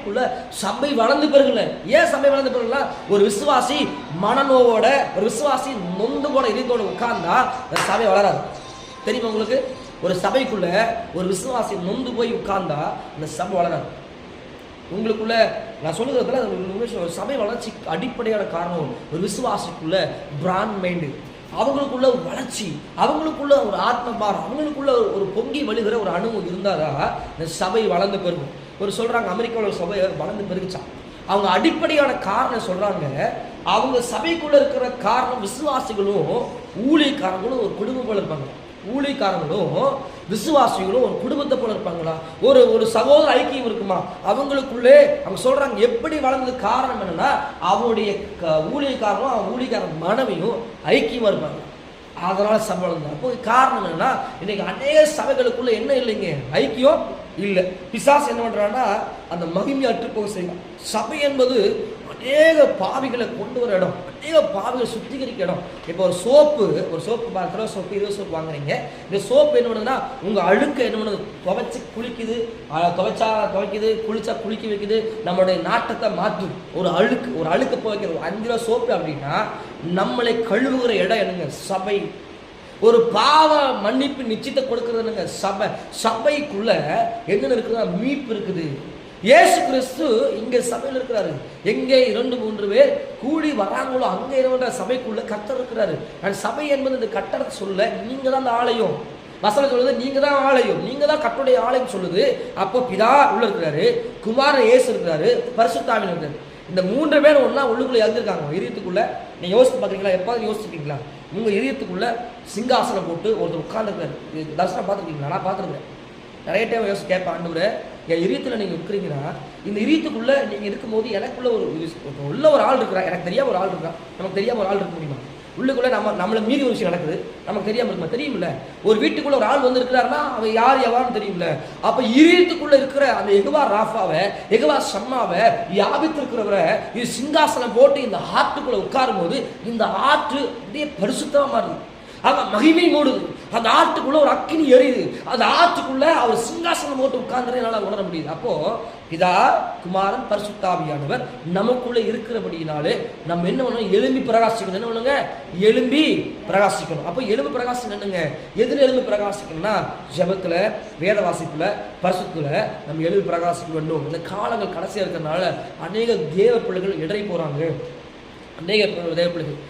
சபைக்குள்ள சபை வளர்ந்து பெருகல. ஏன் சபை வளர்ந்து பெருகல? ஒரு விசுவாசி மனநோவோட, ஒரு விசுவாசி நொந்து போட இதயத்தோட உட்கார்ந்தா அந்த சபை வளராது. தெரியுமா உங்களுக்கு? ஒரு சபைக்குள்ள ஒரு விசுவாசி நொந்து போய் உட்கார்ந்தா அந்த சபை வளராது. உங்களுக்குள்ள நான் சொல்லுறதுல சபை வளர்ச்சி அடிப்படையான காரணம் ஒரு விசுவாசிக்குள்ள பிராண்ட் மைண்டு, அவங்களுக்குள்ள ஒரு வளர்ச்சி, அவங்களுக்குள்ள ஒரு ஆத்மபாரம், அவங்களுக்குள்ள ஒரு பொங்கி வழுகிற ஒரு அனுபவம் இருந்தாதான் இந்த சபை வளர்ந்து பெருகும். ஒரு சொல்றாங்க அமெரிக்காவில் ஒரு சபை வளர்ந்து பெருகுச்சான். அவங்க அடிப்படையான காரணம் சொல்றாங்க, அவங்க சபைக்குள்ள இருக்கிற காரணம் விசுவாசிகளும் ஊழியக்காரங்களும் ஒரு குடும்பம் போல இருப்பாங்க. ஊழியக்காரங்களும் விசுவாசிகளும் ஒரு குடும்பத்தை போல இருப்பாங்களா? ஒரு சகோதர ஐக்கியம் இருக்குமா அவங்களுக்குள்ளே? அவங்க சொல்றாங்க எப்படி வளர்ந்தது காரணம் என்னன்னா, அவனுடைய ஊழியக்காரனும் அவன் ஊழியக்காரன் மனைவியும் ஐக்கியமா இருப்பாங்க. அதனால சபை வளர்ந்தது. அப்போ காரணம் என்னன்னா, இன்னைக்கு அநேக சபைகளுக்குள்ள என்ன இல்லைங்க? ஐக்கியம் இல்லை. பிசாசு என்ன பண்றான்னா அந்த மகிமையை அற்று போக செய்யலாம். சபை என்பது அநேக பாவிகளை கொண்டு வர இடம், அநேக பாவிகளை சுத்திகரிக்க இடம். இப்போ ஒரு சோப்பு பார்க்குற சோப்பு 20 சோப்பு வாங்குறீங்க. இந்த சோப்பு என்ன பண்ணுதுன்னா உங்க அழுக்க என்ன பண்ணுது? துவைச்சு குளிக்குது, துவைக்குது, குளிச்சா குளிக்க வைக்குது, நம்மளுடைய நாட்டத்தை மாற்றும். ஒரு அழுக்க போய்க்கிற 5 ரூபா சோப்பு அப்படின்னா நம்மளை கழுவுகிற இடம் என்னங்க? சபை. ஒரு பாவ மன்னிப்பு நிச்சயத்தை கொடுக்கறது என்னங்க? சபை. சபைக்குள்ள என்ன இருக்குதா? மீட்பு இருக்குது. இயேசு கிறிஸ்து இங்க சபையில் இருக்கிறாரு. எங்கே 2-3 பேர் கூடி வராங்களோ அங்கே இருந்த சபைக்குள்ள கர்த்தர் இருக்கிறாரு. சபை என்பது இந்த கட்டடத்தை சொல்ல, நீங்க தான் அந்த ஆலயம். வசனம் சொல்லுது நீங்க தான் ஆலயம், நீங்க தான் கர்த்தருடைய ஆலயம் சொல்லுது. அப்போ பிதா உள்ள இருக்கிறாரு, குமாரன் இயேசு இருக்கிறாரு, பரிசுத்த ஆவியானவர் இருக்கிறாரு. இந்த 3 பேர் ஒன்னா உள்ளுக்குள்ள இறந்துருக்காங்க. இதயத்துக்குள்ள நீங்க யோசித்து பாக்குறீங்களா? எப்பாவது யோசிச்சிருக்கீங்களா? உங்க இதயத்துக்குள்ள சிங்காசனம் போட்டு ஒருத்தர் உட்கார்ந்துருக்காரு. தரிசனம் பார்த்துருக்கீங்களா? நான் பார்த்துருக்கேன். நிறைய டைம் யோசிச்சு கேட்பேன், ஆண்டவரே என் இதயத்தில் நீங்கள் இருக்கிறீங்கன்னா இந்த இதயத்துக்குள்ளே நீங்கள் இருக்கும்போது எனக்குள்ள ஒரு ஆள் இருக்கிறா, எனக்கு தெரியாம ஒரு ஆள் இருக்கா, நமக்கு தெரியாம ஒரு ஆள் இருக்க முடியுமா? உள்ளுக்குள்ளே நம்மளை மீறி ஒரு விஷயம் நடக்குது, நமக்கு தெரியாமல் இருக்குமா? தெரியுமில்ல. ஒரு வீட்டுக்குள்ள ஒரு ஆள் வந்து இருக்கிறாருன்னா அவன் யார் எவான்னு தெரியுமில்ல. அப்போ இதயத்துக்குள்ள இருக்கிற அந்த எகுவா ராஃபாவை, எகுவா சம்மாவை வியாபித்திருக்கிறவரை இது சிங்காசனம் போட்டு இந்த ஆற்றுக்குள்ள உட்காரும் போது இந்த ஆற்று அப்படியே பரிசுத்தமாக மாறுது. அவன் மகிமை மூடுது. அந்த ஆற்றுக்குள்ள ஒரு அக்கினி எரியுது. அந்த ஆற்றுக்குள்ள அவர் சிங்காசனம் போட்டு உட்கார்ந்து என்னால் உணர முடியுது. அப்போ இதா குமாரன் பரிசுத்த ஆவியானவர் நமக்குள்ள இருக்கிறபடினாலே நம்ம என்ன பண்ணணும்? எழும்பி பிரகாசிக்கணும். என்ன பண்ணுங்க? எழும்பி பிரகாசிக்கணும். அப்போ எழும்பி பிரகாசம் என்னங்க? எதில் எழும்பி பிரகாசிக்கணும்னா ஜெபத்துல, வேத வாசிப்புல, பரிசுத்துல நம்ம எழும்பி பிரகாசிக்க வேண்டும். இந்த காலங்கள் கடைசியா இருக்கிறதுனால அநேக தேவ பிள்ளைகள் இடறி போறாங்க. அநேக தேவ பிள்ளைகள்